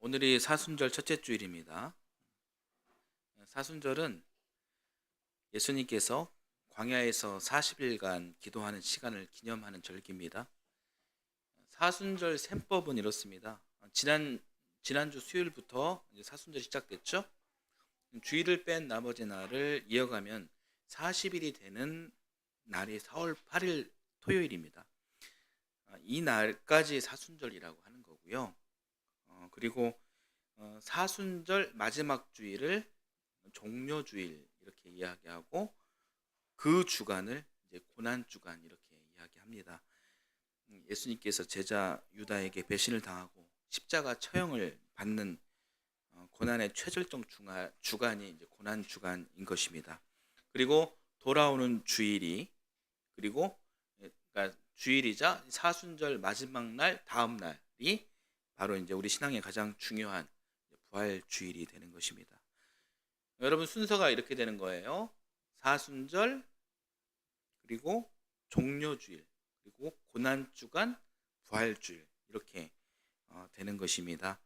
오늘이 사순절 첫째 주일입니다. 사순절은 예수님께서 광야에서 40일간 기도하는 시간을 기념하는 절기입니다. 사순절 셈법은 이렇습니다. 지난주 수요일부터 이제 사순절이 시작됐죠. 주일을 뺀 나머지 날을 이어가면 40일이 되는 날이 4월 8일 토요일입니다. 이 날까지 사순절이라고 하는 거고요. 그리고 사순절 마지막 주일을 종료주일 이렇게 이야기하고 그 주간을 이제 고난주간 이렇게 이야기합니다. 예수님께서 제자 유다에게 배신을 당하고 십자가 처형을 받는 고난의 최절정 주간이 이제 고난주간인 것입니다. 그리고 돌아오는 주일이 그리고 그러니까 주일이자 사순절 마지막 날 다음 날이 바로 이제 우리 신앙의 가장 중요한 부활 주일이 되는 것입니다. 여러분 순서가 이렇게 되는 거예요. 사순절 그리고 종료주일 그리고 고난주간 부활주일 이렇게 되는 것입니다.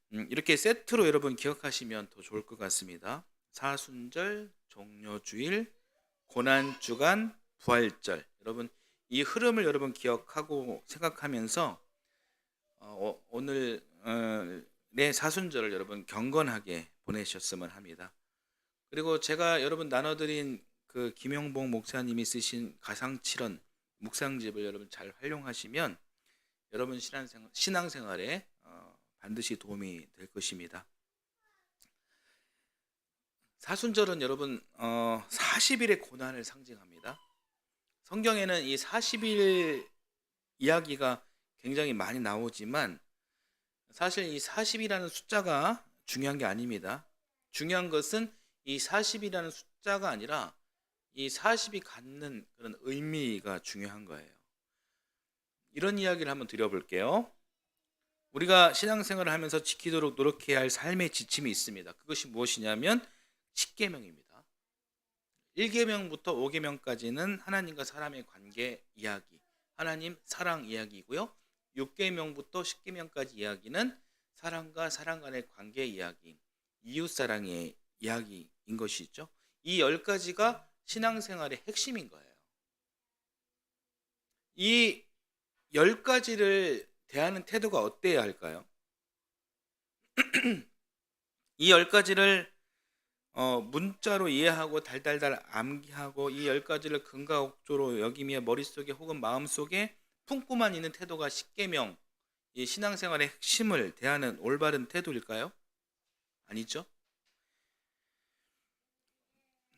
이렇게 세트로 여러분 기억하시면 더 좋을 것 같습니다. 사순절, 종료주일, 고난주간, 부활절. 여러분 이 흐름을 여러분 기억하고 생각하면서 오늘 내 사순절을 여러분 경건하게 보내셨으면 합니다. 그리고 제가 여러분 나눠드린 그 김영봉 목사님이 쓰신 가상칠언 묵상집을 여러분 잘 활용하시면 여러분 신앙생활에 반드시 도움이 될 것입니다. 사순절은 여러분 40일의 고난을 상징합니다. 성경에는 이 40일 이야기가 굉장히 많이 나오지만 사실 이 40이라는 숫자가 중요한 게 아닙니다. 중요한 것은 이 40이라는 숫자가 아니라 이 40이 갖는 그런 의미가 중요한 거예요. 이런 이야기를 한번 드려볼게요. 우리가 신앙생활을 하면서 지키도록 노력해야 할 삶의 지침이 있습니다. 그것이 무엇이냐면 10계명입니다. 1계명부터 5계명까지는 하나님과 사람의 관계 이야기, 하나님 사랑 이야기이고요. 6계명부터 10계명까지 이야기는 사람과 사람 간의 관계 이야기, 이웃사랑의 이야기인 것이죠. 이 10가지가 신앙생활의 핵심인 거예요. 이 10가지를 대하는 태도가 어때야 할까요? 이 10가지를 문자로 이해하고 달달달 암기하고 이 10가지를 근가옥조로 여기며 머릿속에 혹은 마음속에 품고만 있는 태도가 10계명, 이 신앙생활의 핵심을 대하는 올바른 태도일까요? 아니죠.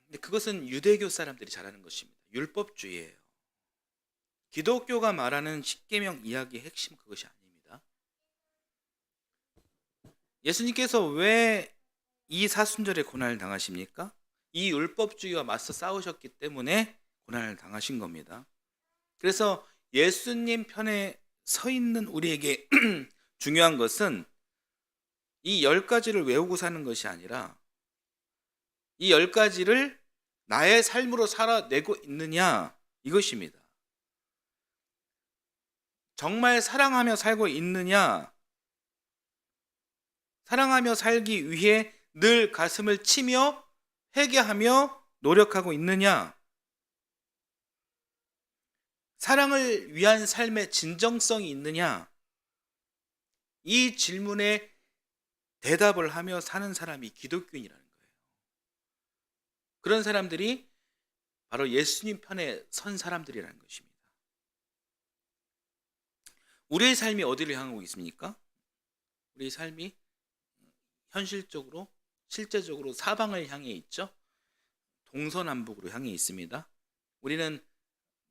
근데 그것은 유대교 사람들이 잘하는 것입니다. 율법주의예요. 기독교가 말하는 10계명 이야기의 핵심 그것이 아닙니다. 예수님께서 왜 이 사순절에 고난을 당하십니까? 이 율법주의와 맞서 싸우셨기 때문에 고난을 당하신 겁니다. 그래서 예수님 편에 서 있는 우리에게 중요한 것은 이 10가지를 외우고 사는 것이 아니라 이 10가지를 나의 삶으로 살아내고 있느냐 이것입니다. 정말 사랑하며 살고 있느냐, 사랑하며 살기 위해 늘 가슴을 치며 회개하며 노력하고 있느냐, 사랑을 위한 삶의 진정성이 있느냐, 이 질문에 대답을 하며 사는 사람이 기독교인이라는 거예요. 그런 사람들이 바로 예수님 편에 선 사람들이라는 것입니다. 우리의 삶이 어디를 향하고 있습니까? 우리의 삶이 현실적으로 실제적으로 사방을 향해 있죠. 동서남북으로 향해 있습니다. 우리는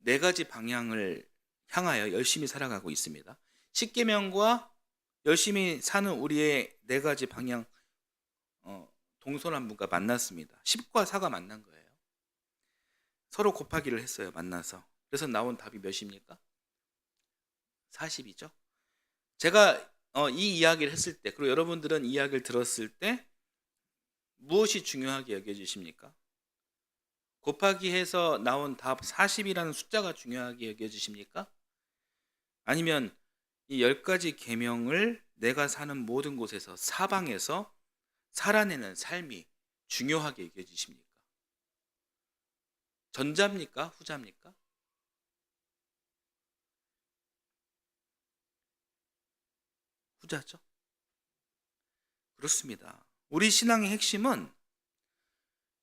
4가지 방향을 향하여 열심히 살아가고 있습니다. 10계명과 열심히 사는 우리의 4가지 방향 동서남북과 만났습니다. 10과 4가 만난 거예요. 서로 곱하기를 했어요. 만나서. 그래서 나온 답이 몇입니까? 40이죠. 제가 이 이야기를 했을 때 그리고 여러분들은 이 이야기를 들었을 때 무엇이 중요하게 여겨지십니까? 곱하기 해서 나온 답 40이라는 숫자가 중요하게 여겨지십니까? 아니면 이 10가지 계명을 내가 사는 모든 곳에서 사방에서 살아내는 삶이 중요하게 여겨지십니까? 전자입니까? 후자입니까? 후자죠. 그렇습니다. 우리 신앙의 핵심은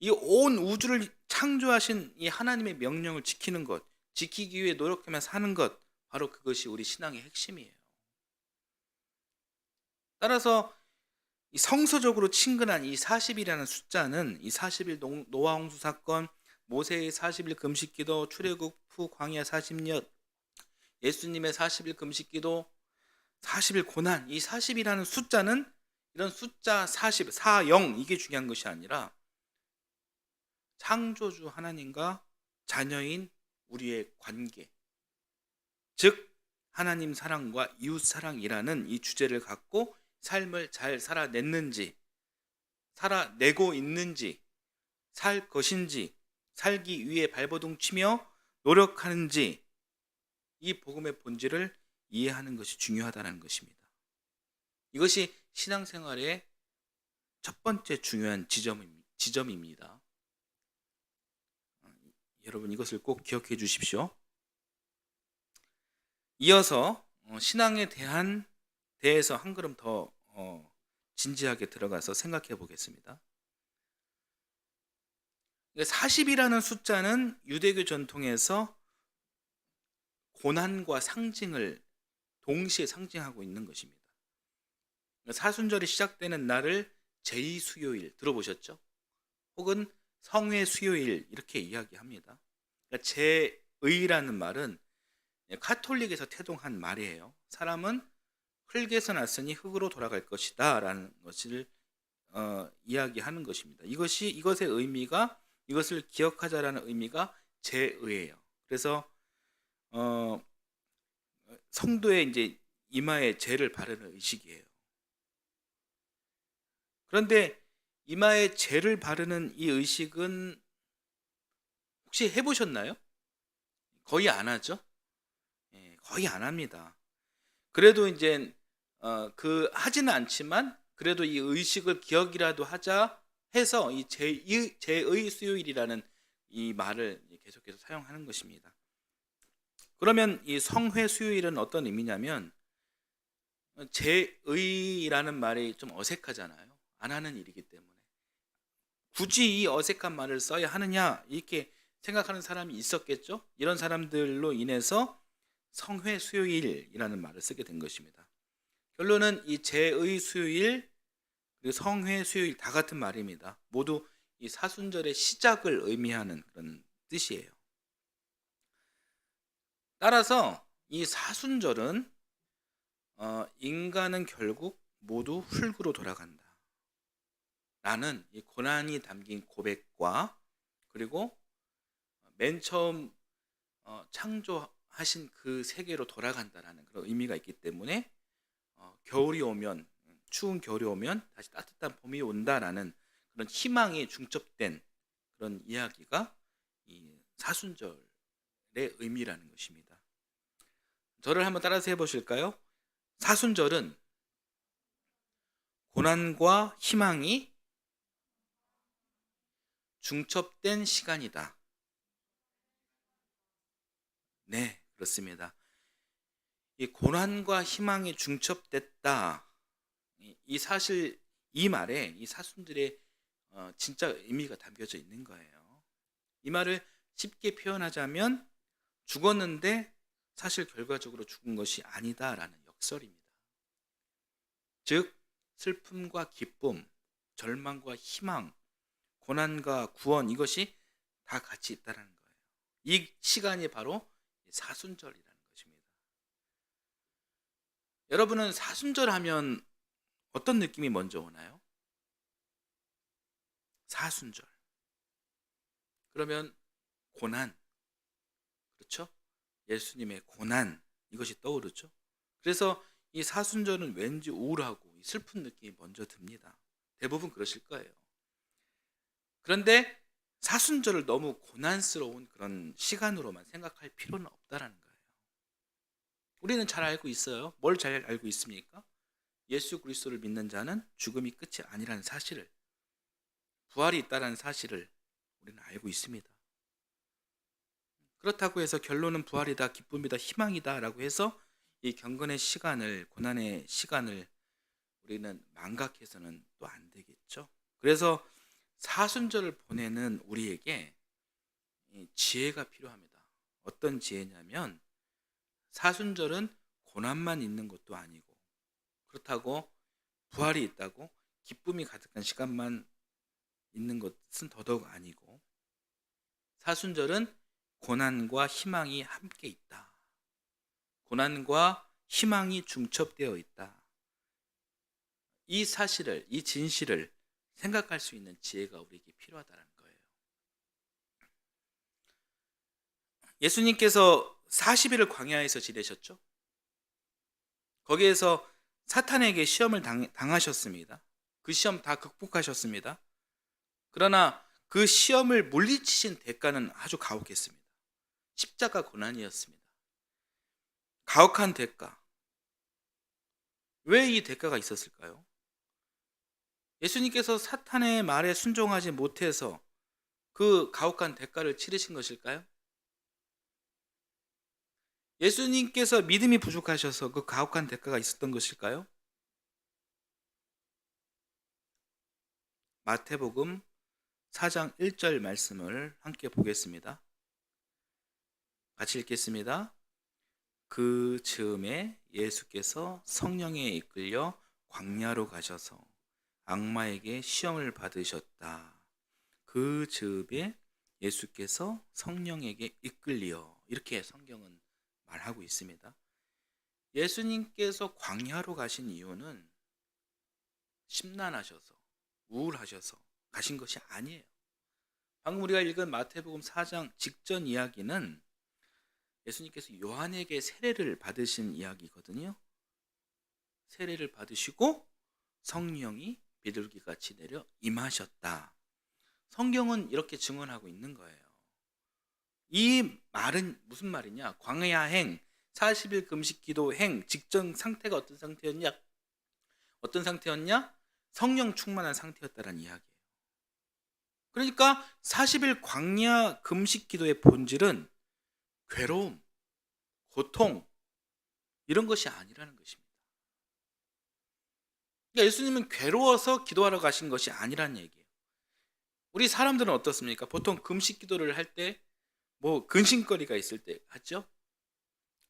이 온 우주를 창조하신 이 하나님의 명령을 지키는 것, 지키기 위해 노력하며 사는 것, 바로 그것이 우리 신앙의 핵심이에요. 따라서 이 성서적으로 친근한 이 40이라는 숫자는 이 40일 노아 홍수 사건, 모세의 40일 금식기도, 출애굽 후 광야 40년, 예수님의 40일 금식기도, 40일 고난, 이 40이라는 숫자는 이런 숫자 40, 40 이게 중요한 것이 아니라 창조주 하나님과 자녀인 우리의 관계, 즉 하나님 사랑과 이웃 사랑이라는 이 주제를 갖고 삶을 잘 살아냈는지, 살아내고 있는지, 살 것인지, 살기 위해 발버둥 치며 노력하는지, 이 복음의 본질을 이해하는 것이 중요하다는 것입니다. 이것이 신앙생활의 첫 번째 중요한 지점입니다. 여러분 이것을 꼭 기억해 주십시오. 이어서 신앙에 대해서 한 걸음 더 진지하게 들어가서 생각해 보겠습니다. 40이라는 숫자는 유대교 전통에서 고난과 상징을 동시에 상징하고 있는 것입니다. 사순절이 시작되는 날을 제2수요일 들어보셨죠? 혹은 성회 수요일 이렇게 이야기합니다. 그러니까 제의라는 말은 카톨릭에서 태동한 말이에요. 사람은 흙에서 났으니 흙으로 돌아갈 것이다 라는 것을 이야기하는 것입니다. 이것의 의미가, 이것을 기억하자라는 의미가 제의예요. 그래서 성도의 이제 이마에 제를 바르는 의식이에요. 그런데 이마에 제를 바르는 이 의식은 혹시 해보셨나요? 거의 안 하죠. 거의 안 합니다. 그래도 이제 하지는 않지만 그래도 이 의식을 기억이라도 하자 해서 이 제의 수요일이라는 이 말을 계속해서 사용하는 것입니다. 그러면 이 성회 수요일은 어떤 의미냐면, 제의라는 말이 좀 어색하잖아요. 안 하는 일이기 때문에 굳이 이 어색한 말을 써야 하느냐 이렇게 생각하는 사람이 있었겠죠. 이런 사람들로 인해서 성회 수요일이라는 말을 쓰게 된 것입니다. 결론은 이 제의 수요일 그리고 성회 수요일 다 같은 말입니다. 모두 이 사순절의 시작을 의미하는 그런 뜻이에요. 따라서 이 사순절은 인간은 결국 모두 흙으로 돌아간다 라는 이 고난이 담긴 고백과, 그리고 맨 처음 창조하신 그 세계로 돌아간다라는 그런 의미가 있기 때문에 겨울이 오면, 추운 겨울이 오면 다시 따뜻한 봄이 온다라는 그런 희망이 중첩된 그런 이야기가 이 사순절의 의미라는 것입니다. 저를 한번 따라서 해보실까요? 사순절은 고난과 희망이 중첩된 시간이다. 네, 그렇습니다. 이 고난과 희망이 중첩됐다. 이 사실 이 말에 이 사순절의 진짜 의미가 담겨져 있는 거예요. 이 말을 쉽게 표현하자면 죽었는데 사실 결과적으로 죽은 것이 아니다라는 역설입니다. 즉 슬픔과 기쁨, 절망과 희망, 고난과 구원, 이것이 다 같이 있다는 거예요. 이 시간이 바로 사순절이라는 것입니다. 여러분은 사순절 하면 어떤 느낌이 먼저 오나요? 사순절 그러면 고난, 그렇죠? 예수님의 고난, 이것이 떠오르죠. 그래서 이 사순절은 왠지 우울하고 슬픈 느낌이 먼저 듭니다. 대부분 그러실 거예요. 그런데 사순절을 너무 고난스러운 그런 시간으로만 생각할 필요는 없다라는 거예요. 우리는 잘 알고 있어요. 뭘 잘 알고 있습니까? 예수 그리스도를 믿는 자는 죽음이 끝이 아니라는 사실을, 부활이 있다는 사실을 우리는 알고 있습니다. 그렇다고 해서 결론은 부활이다, 기쁨이다, 희망이다라고 해서 이 경건의 시간을, 고난의 시간을 우리는 망각해서는 또 안 되겠죠. 그래서 사순절을 보내는 우리에게 지혜가 필요합니다. 어떤 지혜냐면, 사순절은 고난만 있는 것도 아니고, 그렇다고 부활이 있다고 기쁨이 가득한 시간만 있는 것은 더더욱 아니고, 사순절은 고난과 희망이 함께 있다. 고난과 희망이 중첩되어 있다. 이 사실을, 이 진실을 생각할 수 있는 지혜가 우리에게 필요하다는 거예요. 예수님께서 40일을 광야에서 지내셨죠? 거기에서 사탄에게 시험을 당하셨습니다. 그 시험 다 극복하셨습니다. 그러나 그 시험을 물리치신 대가는 아주 가혹했습니다. 십자가 고난이었습니다. 가혹한 대가. 왜 이 대가가 있었을까요? 예수님께서 사탄의 말에 순종하지 못해서 그 가혹한 대가를 치르신 것일까요? 예수님께서 믿음이 부족하셔서 그 가혹한 대가가 있었던 것일까요? 마태복음 4장 1절 말씀을 함께 보겠습니다. 같이 읽겠습니다. 그 즈음에 예수께서 성령에 이끌려 광야로 가셔서 악마에게 시험을 받으셨다. 그 즈음에 예수께서 성령에게 이끌려, 이렇게 성경은 말하고 있습니다. 예수님께서 광야로 가신 이유는 심란하셔서, 우울하셔서 가신 것이 아니에요. 방금 우리가 읽은 마태복음 4장 직전 이야기는 예수님께서 요한에게 세례를 받으신 이야기거든요. 세례를 받으시고 성령이 비둘기같이 내려 임하셨다. 성경은 이렇게 증언하고 있는 거예요. 이 말은 무슨 말이냐? 광야행, 40일 금식기도행 직전 상태가 어떤 상태였냐? 어떤 상태였냐? 성령 충만한 상태였다는 이야기예요. 그러니까 40일 광야 금식기도의 본질은 괴로움, 고통, 이런 것이 아니라는 것입니다. 그러니까 예수님은 괴로워서 기도하러 가신 것이 아니라는 얘기예요. 우리 사람들은 어떻습니까? 보통 금식 기도를 할 때 뭐 근심거리가 있을 때 하죠?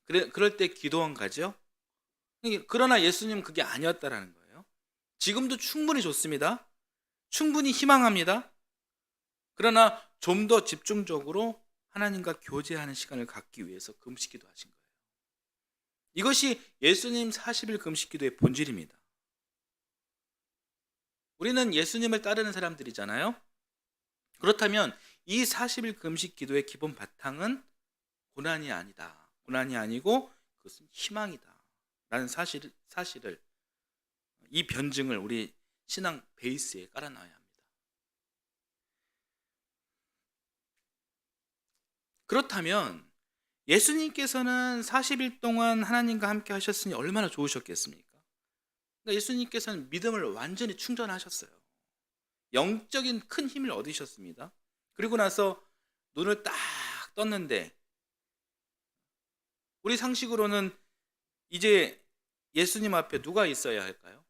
그럴 때 기도원 가죠? 그러나 예수님은 그게 아니었다라는 거예요. 지금도 충분히 좋습니다. 충분히 희망합니다. 그러나 좀 더 집중적으로 하나님과 교제하는 시간을 갖기 위해서 금식기도 하신 거예요. 이것이 예수님 40일 금식기도의 본질입니다. 우리는 예수님을 따르는 사람들이잖아요. 그렇다면 이 40일 금식기도의 기본 바탕은 고난이 아니다. 고난이 아니고 그것은 희망이다. 라는 사실을, 이 변증을 우리 신앙 베이스에 깔아놔야 합니다. 그렇다면 예수님께서는 40일 동안 하나님과 함께 하셨으니 얼마나 좋으셨겠습니까? 그러니까 예수님께서는 믿음을 완전히 충전하셨어요. 영적인 큰 힘을 얻으셨습니다. 그리고 나서 눈을 딱 떴는데, 우리 상식으로는 이제 예수님 앞에 누가 있어야 할까요?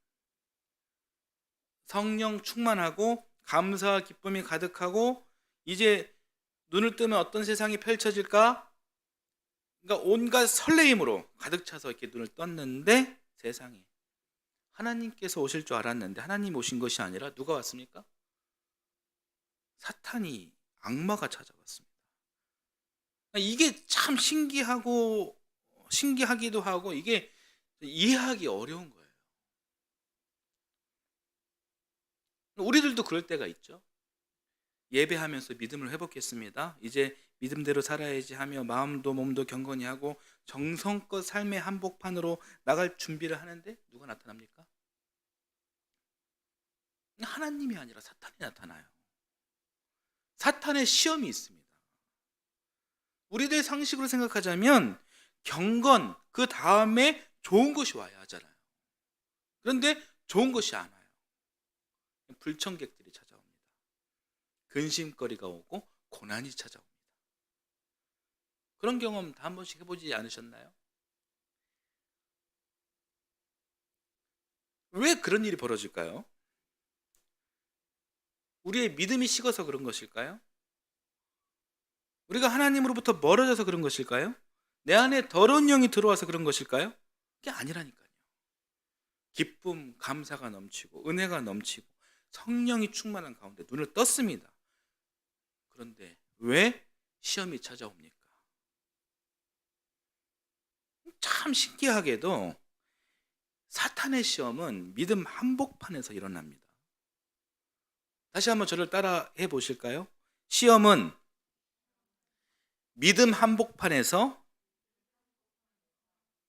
성령 충만하고 감사와 기쁨이 가득하고 이제 눈을 뜨면 어떤 세상이 펼쳐질까? 그러니까 온갖 설레임으로 가득 차서 이렇게 눈을 떴는데, 세상에 하나님께서 오실 줄 알았는데 하나님 오신 것이 아니라 누가 왔습니까? 사탄이, 악마가 찾아왔습니다. 이게 참 신기하기도 하고 이게 이해하기 어려운 거예요. 우리들도 그럴 때가 있죠. 예배하면서 믿음을 회복했습니다. 이제 믿음대로 살아야지 하며 마음도 몸도 경건히 하고 정성껏 삶의 한복판으로 나갈 준비를 하는데 누가 나타납니까? 하나님이 아니라 사탄이 나타나요. 사탄의 시험이 있습니다. 우리들 상식으로 생각하자면 경건, 그 다음에 좋은 것이 와야 하잖아요. 그런데 좋은 것이 안 와요. 불청객들이 찾아옵니다. 근심거리가 오고 고난이 찾아옵니다. 그런 경험 다 한 번씩 해보지 않으셨나요? 왜 그런 일이 벌어질까요? 우리의 믿음이 식어서 그런 것일까요? 우리가 하나님으로부터 멀어져서 그런 것일까요? 내 안에 더러운 영이 들어와서 그런 것일까요? 그게 아니라니까요. 기쁨, 감사가 넘치고 은혜가 넘치고 성령이 충만한 가운데 눈을 떴습니다. 그런데 왜 시험이 찾아옵니까? 참 신기하게도 사탄의 시험은 믿음 한복판에서 일어납니다. 다시 한번 저를 따라 해 보실까요? 시험은 믿음 한복판에서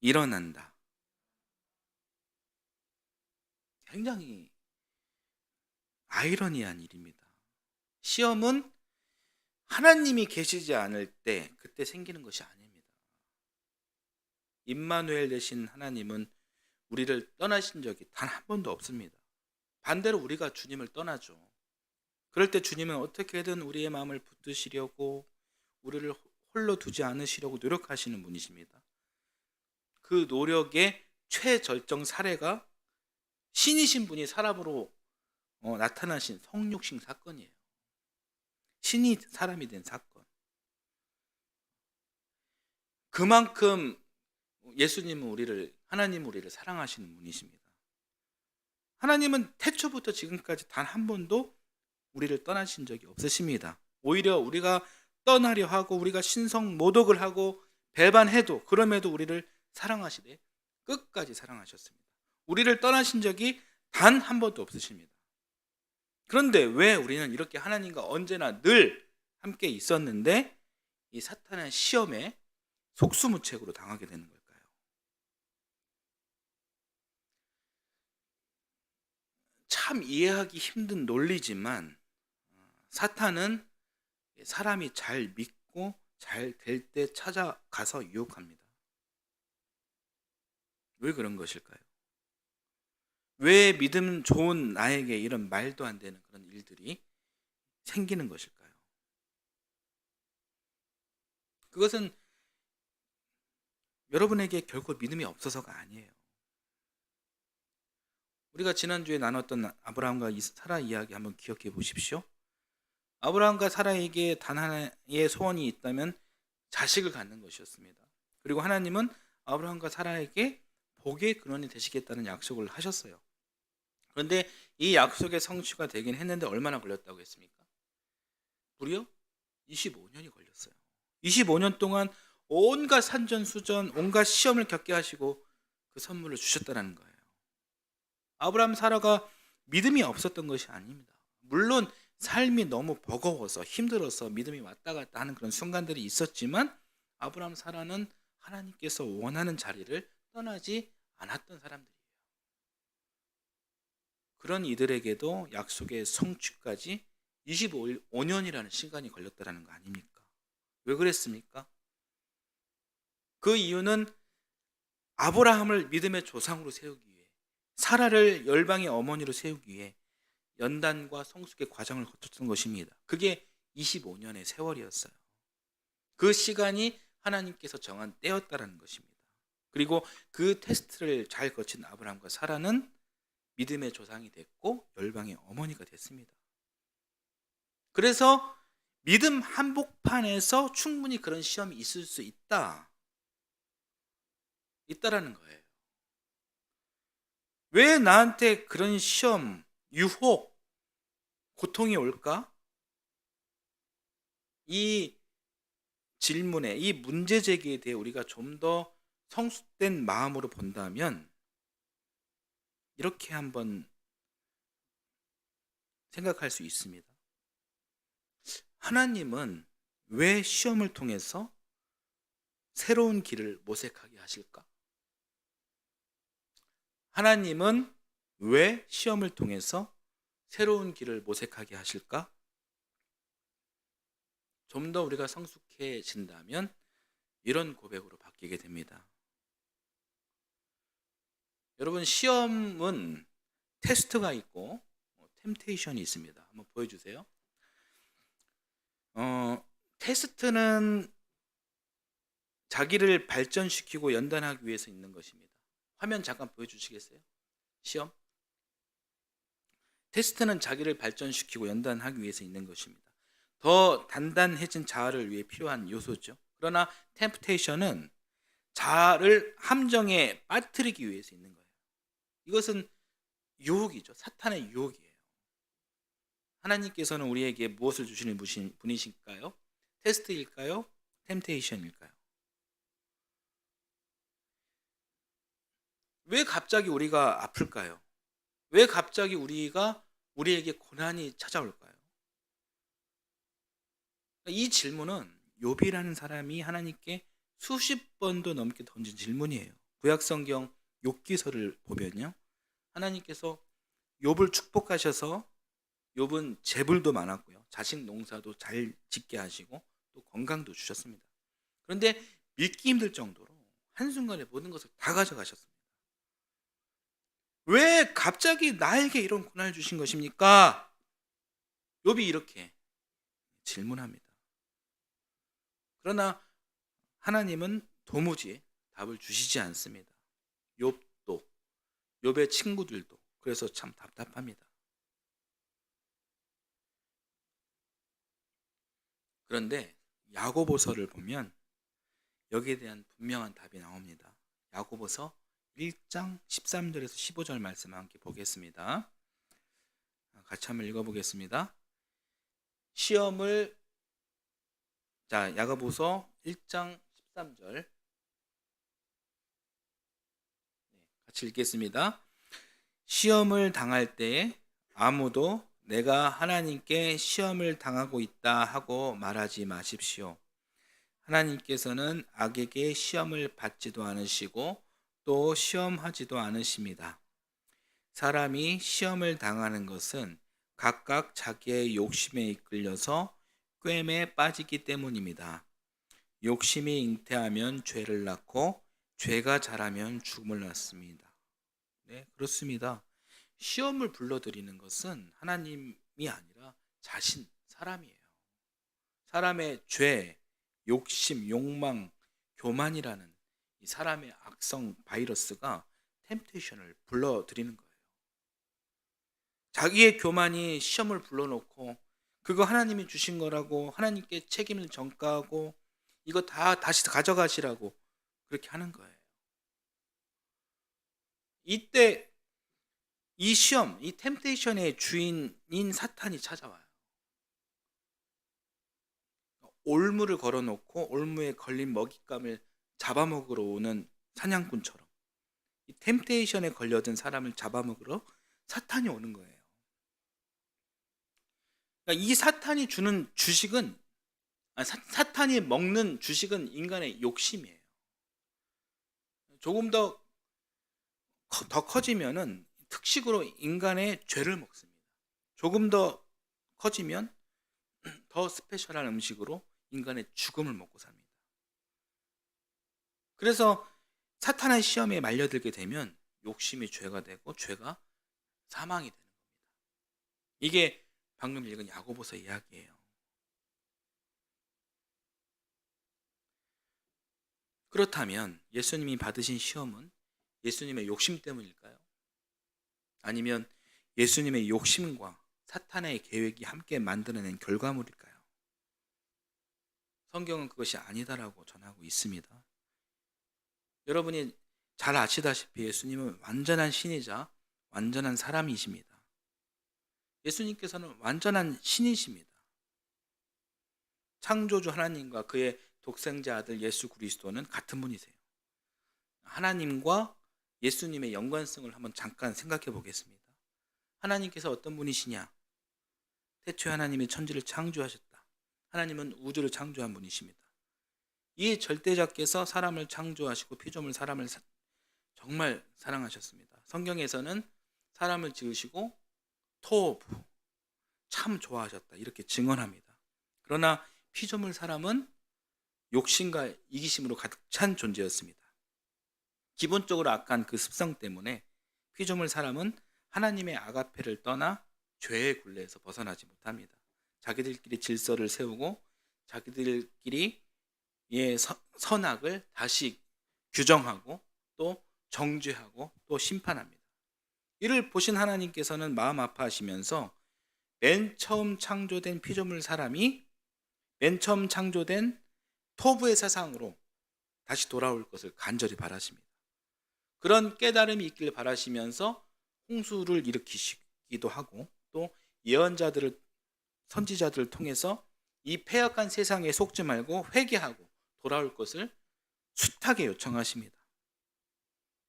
일어난다. 굉장히 아이러니한 일입니다. 시험은 하나님이 계시지 않을 때 그때 생기는 것이 아닙니다. 임마누엘 되신 하나님은 우리를 떠나신 적이 단 한 번도 없습니다. 반대로 우리가 주님을 떠나죠. 그럴 때 주님은 어떻게든 우리의 마음을 붙드시려고 우리를 홀로 두지 않으시려고 노력하시는 분이십니다. 그 노력의 최절정 사례가 신이신 분이 사람으로 나타나신 성육신 사건이에요. 신이 사람이 된 사건. 그만큼 예수님은 하나님은 우리를 사랑하시는 분이십니다. 하나님은 태초부터 지금까지 단 한 번도 우리를 떠나신 적이 없으십니다. 오히려 우리가 떠나려 하고 우리가 신성 모독을 하고 배반해도 그럼에도 우리를 사랑하시되 끝까지 사랑하셨습니다. 우리를 떠나신 적이 단 한 번도 없으십니다. 그런데 왜 우리는 이렇게 하나님과 언제나 늘 함께 있었는데 이 사탄의 시험에 속수무책으로 당하게 되는 걸까요? 참 이해하기 힘든 논리지만 사탄은 사람이 잘 믿고 잘 될 때 찾아가서 유혹합니다. 왜 그런 것일까요? 왜 믿음 좋은 나에게 이런 말도 안 되는 그런 일들이 생기는 것일까요? 그것은 여러분에게 결코 믿음이 없어서가 아니에요. 우리가 지난주에 나눴던 아브라함과 사라 이야기 한번 기억해 보십시오. 아브라함과 사라에게 단 하나의 소원이 있다면 자식을 갖는 것이었습니다. 그리고 하나님은 아브라함과 사라에게 복의 근원이 되시겠다는 약속을 하셨어요. 그런데 이 약속의 성취가 되긴 했는데 얼마나 걸렸다고 했습니까? 무려 25년이 걸렸어요. 25년 동안 온갖 산전수전, 온갖 시험을 겪게 하시고 그 선물을 주셨다는 거예요. 아브라함 사라가 믿음이 없었던 것이 아닙니다. 물론 삶이 너무 버거워서 힘들어서 믿음이 왔다 갔다 하는 그런 순간들이 있었지만 아브라함 사라는 하나님께서 원하는 자리를 떠나지 않았던 사람들이에요. 그런 이들에게도 약속의 성취까지 25년이라는 시간이 걸렸다는 거 아닙니까? 왜 그랬습니까? 그 이유는 아브라함을 믿음의 조상으로 세우기 위해, 사라를 열방의 어머니로 세우기 위해 연단과 성숙의 과정을 거쳤던 것입니다. 그게 25년의 세월이었어요. 그 시간이 하나님께서 정한 때였다는 것입니다. 그리고 그 테스트를 잘 거친 아브라함과 사라는 믿음의 조상이 됐고 열방의 어머니가 됐습니다. 그래서 믿음 한복판에서 충분히 그런 시험이 있을 수 있다라는 거예요. 왜 나한테 그런 시험, 유혹, 고통이 올까? 이 질문에, 이 문제 제기에 대해 우리가 좀 더 성숙된 마음으로 본다면 이렇게 한번 생각할 수 있습니다. 하나님은 왜 시험을 통해서 새로운 길을 모색하게 하실까? 하나님은 왜 시험을 통해서 새로운 길을 모색하게 하실까? 좀 더 우리가 성숙해진다면 이런 고백으로 바뀌게 됩니다. 여러분 시험은 테스트가 있고 템테이션이 있습니다. 한번 보여주세요. 테스트는 자기를 발전시키고 연단하기 위해서 있는 것입니다. 화면 잠깐 보여주시겠어요? 시험. 테스트는 자기를 발전시키고 연단하기 위해서 있는 것입니다. 더 단단해진 자아를 위해 필요한 요소죠. 그러나 템프테이션은 자아를 함정에 빠뜨리기 위해서 있는 거예요. 이것은 유혹이죠. 사탄의 유혹이에요. 하나님께서는 우리에게 무엇을 주시는 분이실까요? 테스트일까요? 템테이션일까요? 왜 갑자기 우리가 아플까요? 왜 갑자기 우리에게 고난이 찾아올까요? 이 질문은 욥이라는 사람이 하나님께 수십 번도 넘게 던진 질문이에요. 구약 성경 욥기서를 보면요, 하나님께서 욥을 축복하셔서 욥은 재물도 많았고요, 자식 농사도 잘 짓게 하시고 또 건강도 주셨습니다. 그런데 믿기 힘들 정도로 한순간에 모든 것을 다 가져가셨습니다. 왜 갑자기 나에게 이런 고난을 주신 것입니까? 욥이 이렇게 질문합니다. 그러나 하나님은 도무지 답을 주시지 않습니다. 욥도, 욥의 친구들도 그래서 참 답답합니다. 그런데 야고보서를 보면 여기에 대한 분명한 답이 나옵니다. 야고보서 1장 13절에서 15절 말씀 함께 보겠습니다. 같이 한번 읽어보겠습니다. 야고보서 1장 13절 같이 읽겠습니다. 시험을 당할 때에 아무도 내가 하나님께 시험을 당하고 있다 하고 말하지 마십시오. 하나님께서는 악에게 시험을 받지도 않으시고 또 시험하지도 않으십니다. 사람이 시험을 당하는 것은 각각 자기의 욕심에 이끌려서 꿰매에 빠지기 때문입니다. 욕심이 잉태하면 죄를 낳고 죄가 자라면 죽음을 낳습니다. 네, 그렇습니다. 시험을 불러들이는 것은 하나님이 아니라 사람이에요. 사람의 죄, 욕심, 욕망, 교만이라는 이 사람의 악성 바이러스가 템테이션을 불러들이는 거예요. 자기의 교만이 시험을 불러놓고 그거 하나님이 주신 거라고 하나님께 책임을 전가하고 이거 다 다시 가져가시라고 그렇게 하는 거예요. 이때 이 시험, 이 템테이션의 주인인 사탄이 찾아와요. 올무를 걸어놓고 올무에 걸린 먹잇감을 잡아먹으러 오는 사냥꾼처럼 이 템테이션에 걸려든 사람을 잡아먹으러 사탄이 오는 거예요. 그러니까 이 사탄이 주는 주식은 사탄이 먹는 주식은 인간의 욕심이에요. 조금 더 커지면은 특식으로 인간의 죄를 먹습니다. 조금 더 커지면 더 스페셜한 음식으로 인간의 죽음을 먹고 삽니다. 그래서 사탄의 시험에 말려들게 되면 욕심이 죄가 되고 죄가 사망이 되는 겁니다. 이게 방금 읽은 야고보서 이야기예요. 그렇다면 예수님이 받으신 시험은 예수님의 욕심 때문일까요? 아니면 예수님의 욕심과 사탄의 계획이 함께 만들어낸 결과물일까요? 성경은 그것이 아니다라고 전하고 있습니다. 여러분이 잘 아시다시피 예수님은 완전한 신이자 완전한 사람이십니다. 예수님께서는 완전한 신이십니다. 창조주 하나님과 그의 독생자 아들 예수 그리스도는 같은 분이세요. 하나님과 예수님의 연관성을 한번 잠깐 생각해 보겠습니다. 하나님께서 어떤 분이시냐? 태초에 하나님이 천지를 창조하셨다. 하나님은 우주를 창조한 분이십니다. 이 절대자께서 사람을 창조하시고 피조물 사람을 정말 사랑하셨습니다. 성경에서는 사람을 지으시고 토부 참 좋아하셨다 이렇게 증언합니다. 그러나 피조물 사람은 욕심과 이기심으로 가득 찬 존재였습니다. 기본적으로 악한 그 습성 때문에 피조물 사람은 하나님의 아가페를 떠나 죄의 굴레에서 벗어나지 못합니다. 자기들끼리 질서를 세우고 자기들끼리 선악을 다시 규정하고 또 정죄하고 또 심판합니다. 이를 보신 하나님께서는 마음 아파하시면서 맨 처음 창조된 피조물 사람이 맨 처음 창조된 토부의 세상으로 다시 돌아올 것을 간절히 바라십니다. 그런 깨달음이 있길 바라시면서 홍수를 일으키시기도 하고 또 예언자들을 선지자들을 통해서 이 패역한 세상에 속지 말고 회개하고 돌아올 것을 숱하게 요청하십니다.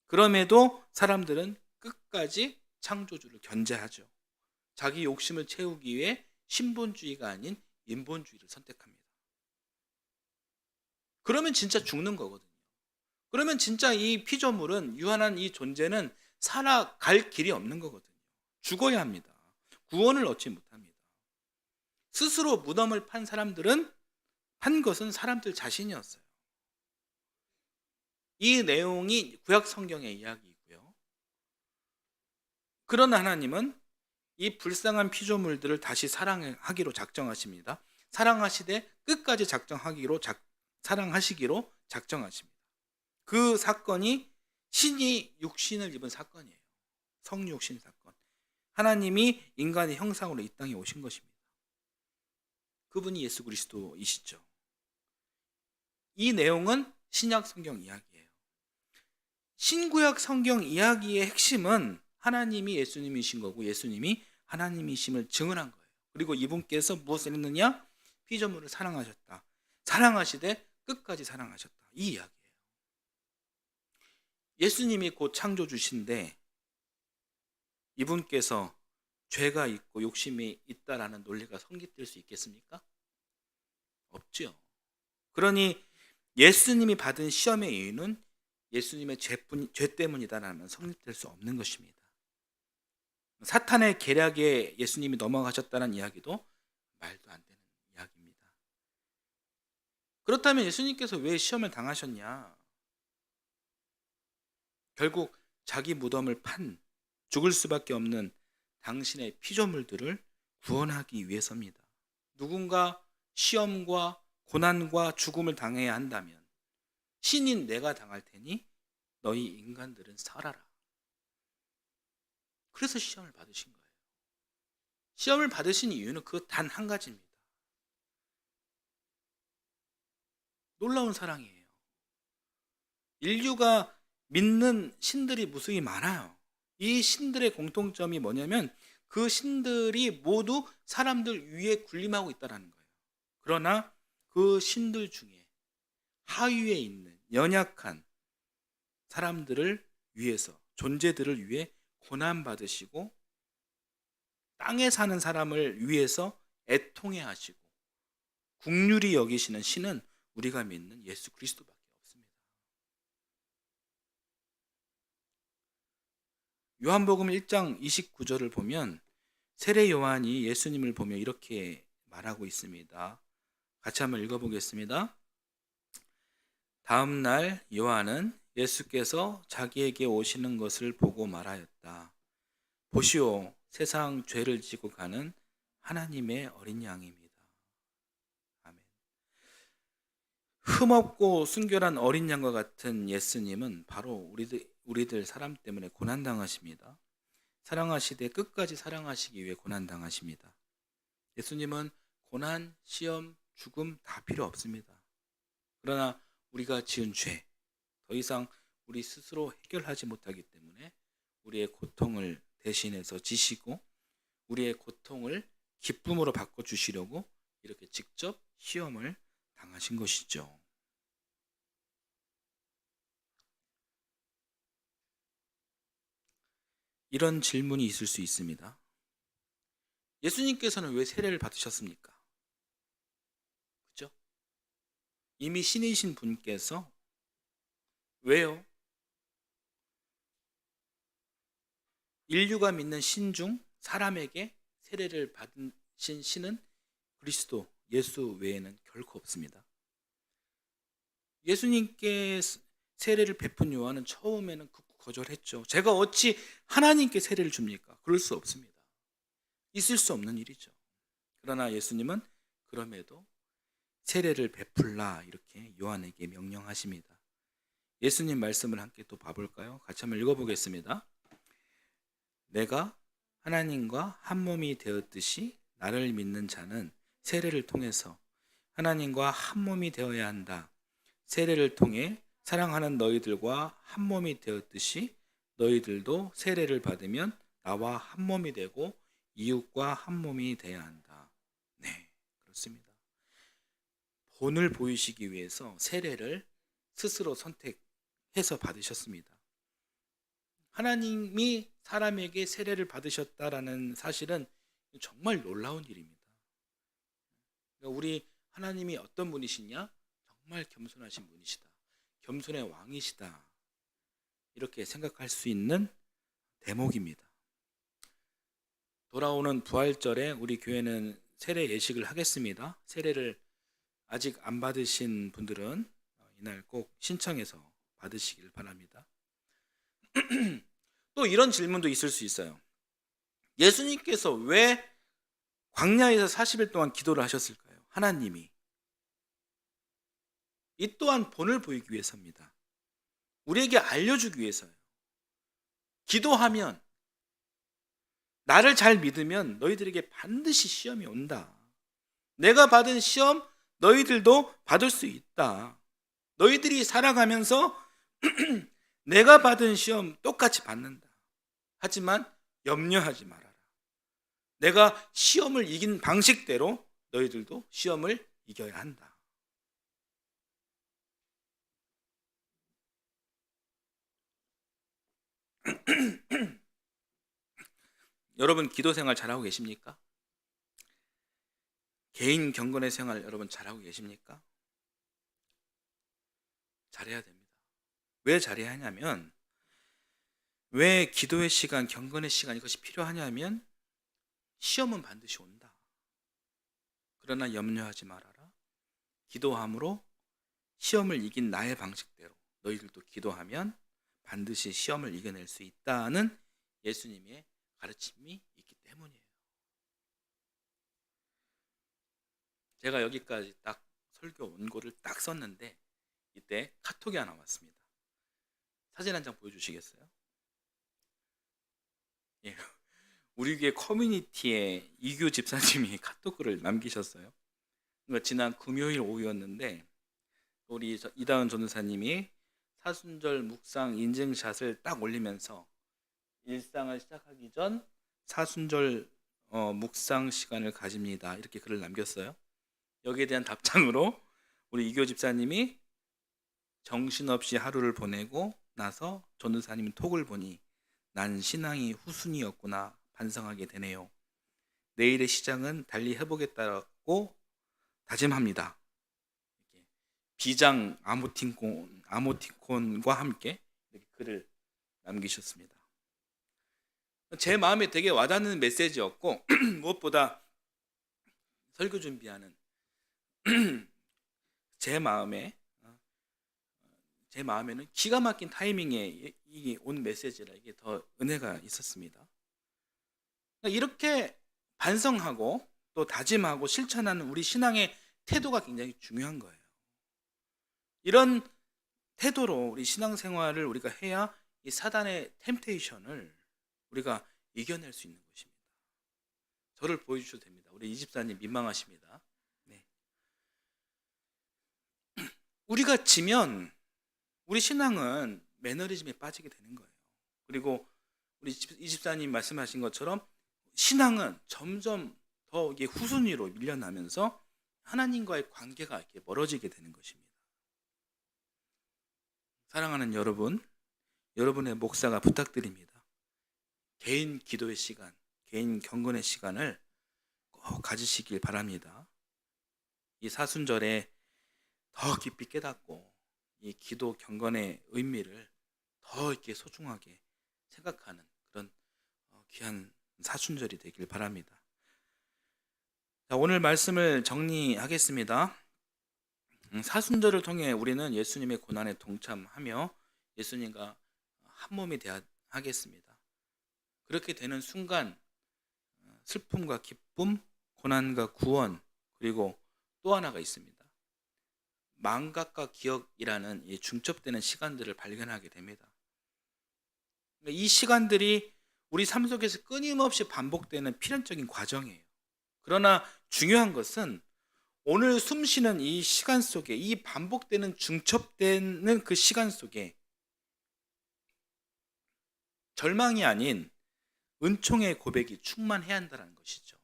그럼에도 사람들은 끝까지 창조주를 견제하죠. 자기 욕심을 채우기 위해 신본주의가 아닌 인본주의를 선택합니다. 그러면 진짜 죽는 거거든요. 그러면 진짜 이 피조물은, 유한한 이 존재는 살아갈 길이 없는 거거든요. 죽어야 합니다. 구원을 얻지 못합니다. 스스로 무덤을 판 사람들은 판 것은 사람들 자신이었어요. 이 내용이 구약 성경의 이야기이고요. 그러나 하나님은 이 불쌍한 피조물들을 다시 사랑하기로 작정하십니다. 사랑하시되 끝까지 사랑하시기로 작정하십니다. 그 사건이 신이 육신을 입은 사건이에요. 성육신 사건. 하나님이 인간의 형상으로 이 땅에 오신 것입니다. 그분이 예수 그리스도이시죠. 이 내용은 신약 성경 이야기예요. 신구약 성경 이야기의 핵심은 하나님이 예수님이신 거고 예수님이 하나님이심을 증언한 거예요. 그리고 이분께서 무엇을 했느냐? 피조물을 사랑하셨다. 사랑하시되 끝까지 사랑하셨다. 이 이야기예요. 예수님이 곧 창조주신데 이분께서 죄가 있고 욕심이 있다라는 논리가 성립될 수 있겠습니까? 없죠. 그러니 예수님이 받은 시험의 이유는 예수님의 죄 때문이다라는 성립될 수 없는 것입니다. 사탄의 계략에 예수님이 넘어가셨다는 이야기도 말도 안 되는 이야기입니다. 그렇다면 예수님께서 왜 시험을 당하셨냐? 결국 자기 무덤을 판 죽을 수밖에 없는 당신의 피조물들을 구원하기 위해서입니다. 누군가 시험과 고난과 죽음을 당해야 한다면 신인 내가 당할 테니 너희 인간들은 살아라. 그래서 시험을 받으신 거예요. 시험을 받으신 이유는 그 단 한 가지입니다. 놀라운 사랑이에요. 인류가 믿는 신들이 무수히 많아요. 이 신들의 공통점이 뭐냐면 그 신들이 모두 사람들 위에 군림하고 있다는 거예요. 그러나 그 신들 중에 하위에 있는 연약한 사람들을 위해서, 존재들을 위해 고난받으시고 땅에 사는 사람을 위해서 애통해 하시고 긍휼히 여기시는 신은 우리가 믿는 예수 그리스도밖에 없습니다. 요한복음 1장 29절을 보면 세례 요한이 예수님을 보며 이렇게 말하고 있습니다. 같이 한번 읽어보겠습니다. 다음 날 요한은 예수께서 자기에게 오시는 것을 보고 말하였다. 보시오, 세상 죄를 지고 가는 하나님의 어린 양입니다. 아멘. 흠없고 순결한 어린 양과 같은 예수님은 바로 우리들 사람 때문에 고난당하십니다. 사랑하시되 끝까지 사랑하시기 위해 고난당하십니다. 예수님은 고난, 시험, 죽음 다 필요 없습니다. 그러나 우리가 지은 죄, 더 이상 우리 스스로 해결하지 못하기 때문에 우리의 고통을 대신해서 지시고 우리의 고통을 기쁨으로 바꿔주시려고 이렇게 직접 시험을 당하신 것이죠. 이런 질문이 있을 수 있습니다. 예수님께서는 왜 세례를 받으셨습니까? 그렇죠? 이미 신이신 분께서 왜요? 인류가 믿는 신 중 사람에게 세례를 받으신 신은 그리스도 예수 외에는 결코 없습니다. 예수님께 세례를 베푼 요한은 처음에는 극구 거절했죠. 제가 어찌 하나님께 세례를 줍니까? 그럴 수 없습니다. 있을 수 없는 일이죠. 그러나 예수님은 그럼에도 세례를 베풀라 이렇게 요한에게 명령하십니다. 예수님 말씀을 함께 또 봐볼까요? 같이 한번 읽어보겠습니다. 내가 하나님과 한 몸이 되었듯이 나를 믿는 자는 세례를 통해서 하나님과 한 몸이 되어야 한다. 세례를 통해 사랑하는 너희들과 한 몸이 되었듯이 너희들도 세례를 받으면 나와 한 몸이 되고 이웃과 한 몸이 되어야 한다. 네, 그렇습니다. 본을 보이시기 위해서 세례를 스스로 선택해서 받으셨습니다. 하나님이 사람에게 세례를 받으셨다라는 사실은 정말 놀라운 일입니다. 우리 하나님이 어떤 분이시냐? 정말 겸손하신 분이시다. 겸손의 왕이시다. 이렇게 생각할 수 있는 대목입니다. 돌아오는 부활절에 우리 교회는 세례 예식을 하겠습니다. 세례를 아직 안 받으신 분들은 이날 꼭 신청해서 받으시길 바랍니다. 또 이런 질문도 있을 수 있어요. 예수님께서 왜 광야에서 40일 동안 기도를 하셨을까요? 하나님이. 이 또한 본을 보이기 위해서입니다. 우리에게 알려주기 위해서요. 기도하면, 나를 잘 믿으면 너희들에게 반드시 시험이 온다. 내가 받은 시험 너희들도 받을 수 있다. 너희들이 살아가면서 내가 받은 시험 똑같이 받는다. 하지만 염려하지 말아라. 내가 시험을 이긴 방식대로 너희들도 시험을 이겨야 한다. 여러분 기도 생활 잘하고 계십니까? 개인 경건의 생활 여러분 잘하고 계십니까? 잘해야 됩니다. 왜 잘해야 하냐면, 왜 기도의 시간, 경건의 시간 이것이 필요하냐면 시험은 반드시 온다. 그러나 염려하지 말아라. 기도함으로 시험을 이긴 나의 방식대로 너희들도 기도하면 반드시 시험을 이겨낼 수 있다는 예수님의 가르침이 있기 때문이에요. 제가 여기까지 딱 설교 원고를 딱 썼는데 이때 카톡이 하나 왔습니다. 사진 한 장 보여주시겠어요? 예. 우리 교회 커뮤니티에 이규 집사님이 카톡글을 남기셨어요. 지난 금요일 오후였는데 우리 이다은 전도사님이 사순절 묵상 인증샷을 딱 올리면서 일상을 시작하기 전 사순절 묵상 시간을 가집니다. 이렇게 글을 남겼어요. 여기에 대한 답장으로 우리 이교 집사님이 정신없이 하루를 보내고 나서 전도사님 톡을 보니 난 신앙이 후순위였구나 반성하게 되네요. 내일의 시장은 달리 해보겠다고 다짐합니다. 비장 아모티콘과 함께 이렇게 글을 남기셨습니다. 제 마음에 되게 와닿는 메시지였고 무엇보다 설교 준비하는 제 마음에는 기가 막힌 타이밍에 이게 온 메시지라 이게 더 은혜가 있었습니다. 이렇게 반성하고 또 다짐하고 실천하는 우리 신앙의 태도가 굉장히 중요한 거예요. 이런 태도로 우리 신앙생활을 우리가 해야 이 사단의 템테이션을 우리가 이겨낼 수 있는 것입니다. 저를 보여주셔도 됩니다. 우리 이집사님 민망하십니다. 네. 우리가 지면 우리 신앙은 매너리즘에 빠지게 되는 거예요. 그리고 우리 이집사님 말씀하신 것처럼 신앙은 점점 더 이게 후순위로 밀려나면서 하나님과의 관계가 이렇게 멀어지게 되는 것입니다. 사랑하는 여러분, 여러분의 목사가 부탁드립니다. 개인 기도의 시간, 개인 경건의 시간을 꼭 가지시길 바랍니다. 이 사순절에 더 깊이 깨닫고 이 기도 경건의 의미를 더 이렇게 소중하게 생각하는 그런 귀한 사순절이 되길 바랍니다. 자, 오늘 말씀을 정리하겠습니다. 사순절을 통해 우리는 예수님의 고난에 동참하며 예수님과 한 몸이 되어야 하겠습니다. 그렇게 되는 순간 슬픔과 기쁨, 고난과 구원, 그리고 또 하나가 있습니다. 망각과 기억이라는 이 중첩되는 시간들을 발견하게 됩니다. 이 시간들이 우리 삶 속에서 끊임없이 반복되는 필연적인 과정이에요. 그러나 중요한 것은 오늘 숨쉬는 이 시간 속에, 이 반복되는 중첩되는 그 시간 속에 절망이 아닌 은총의 고백이 충만해야 한다는 것이죠.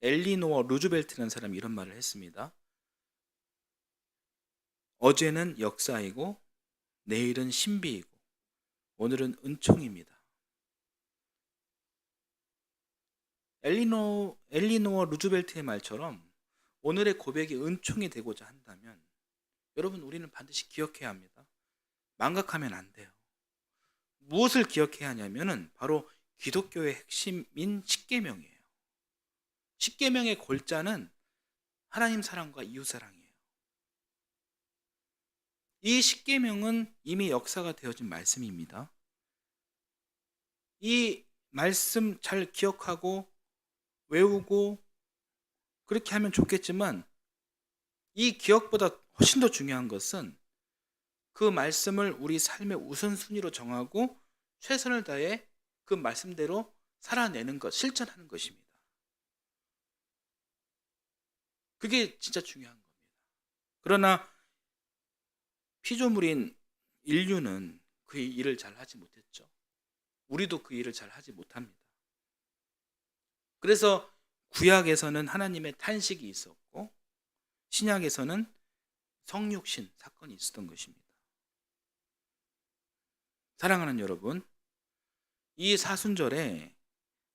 엘리노어 루즈벨트라는 사람이 이런 말을 했습니다. 어제는 역사이고 내일은 신비이고 오늘은 은총입니다. 엘리노어 루즈벨트의 말처럼 오늘의 고백이 은총이 되고자 한다면 여러분, 우리는 반드시 기억해야 합니다. 망각하면 안 돼요. 무엇을 기억해야 하냐면은 바로 기독교의 핵심인 십계명이에요. 십계명의 골자는 하나님 사랑과 이웃 사랑이에요. 이 십계명은 이미 역사가 되어진 말씀입니다. 이 말씀 잘 기억하고 외우고 그렇게 하면 좋겠지만, 이 기억보다 훨씬 더 중요한 것은 그 말씀을 우리 삶의 우선순위로 정하고 최선을 다해 그 말씀대로 살아내는 것, 실천하는 것입니다. 그게 진짜 중요한 겁니다. 그러나 피조물인 인류는 그 일을 잘 하지 못했죠. 우리도 그 일을 잘 하지 못합니다. 그래서 구약에서는 하나님의 탄식이 있었고 신약에서는 성육신 사건이 있었던 것입니다. 사랑하는 여러분, 이 사순절에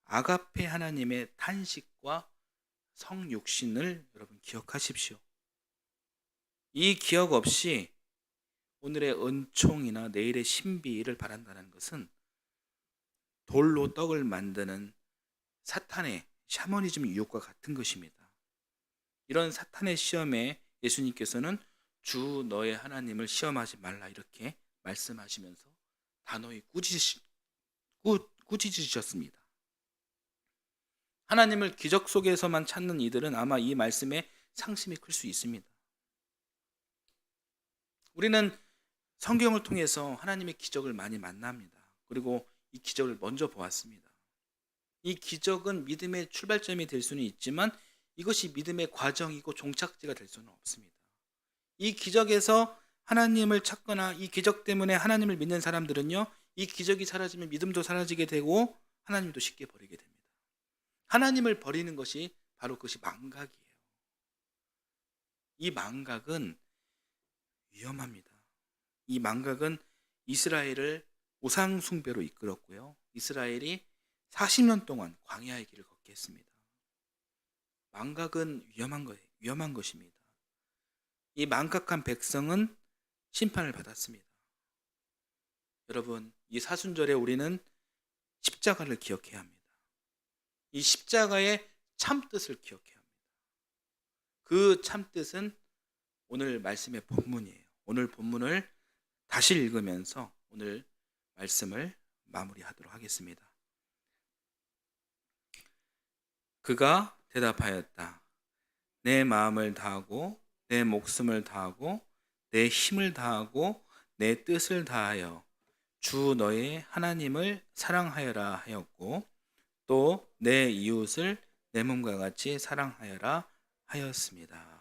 아가페 하나님의 탄식과 성육신을 여러분 기억하십시오. 이 기억 없이 오늘의 은총이나 내일의 신비를 바란다는 것은 돌로 떡을 만드는 사탄의 샤머니즘 유혹과 같은 것입니다. 이런 사탄의 시험에 예수님께서는 주 너의 하나님을 시험하지 말라 이렇게 말씀하시면서 단호히 꾸짖으셨습니다. 하나님을 기적 속에서만 찾는 이들은 아마 이 말씀에 상심이 클 수 있습니다. 우리는 성경을 통해서 하나님의 기적을 많이 만납니다. 그리고 이 기적을 먼저 보았습니다. 이 기적은 믿음의 출발점이 될 수는 있지만 이것이 믿음의 과정이고 종착지가 될 수는 없습니다. 이 기적에서 하나님을 찾거나 이 기적 때문에 하나님을 믿는 사람들은요, 이 기적이 사라지면 믿음도 사라지게 되고 하나님도 쉽게 버리게 됩니다. 하나님을 버리는 것이 바로 그것이 망각이에요. 이 망각은 위험합니다. 이 망각은 이스라엘을 우상 숭배로 이끌었고요, 이스라엘이 40년 동안 광야의 길을 걷게 했습니다. 망각은 위험한 것입니다. 이 망각한 백성은 심판을 받았습니다. 여러분, 이 사순절에 우리는 십자가를 기억해야 합니다. 이 십자가의 참뜻을 기억해야 합니다. 그 참뜻은 오늘 말씀의 본문이에요. 오늘 본문을 다시 읽으면서 오늘 말씀을 마무리하도록 하겠습니다. 그가 대답하였다. 내 마음을 다하고 내 목숨을 다하고 내 힘을 다하고 내 뜻을 다하여 주 너의 하나님을 사랑하여라 하였고 또 내 이웃을 내 몸과 같이 사랑하여라 하였습니다.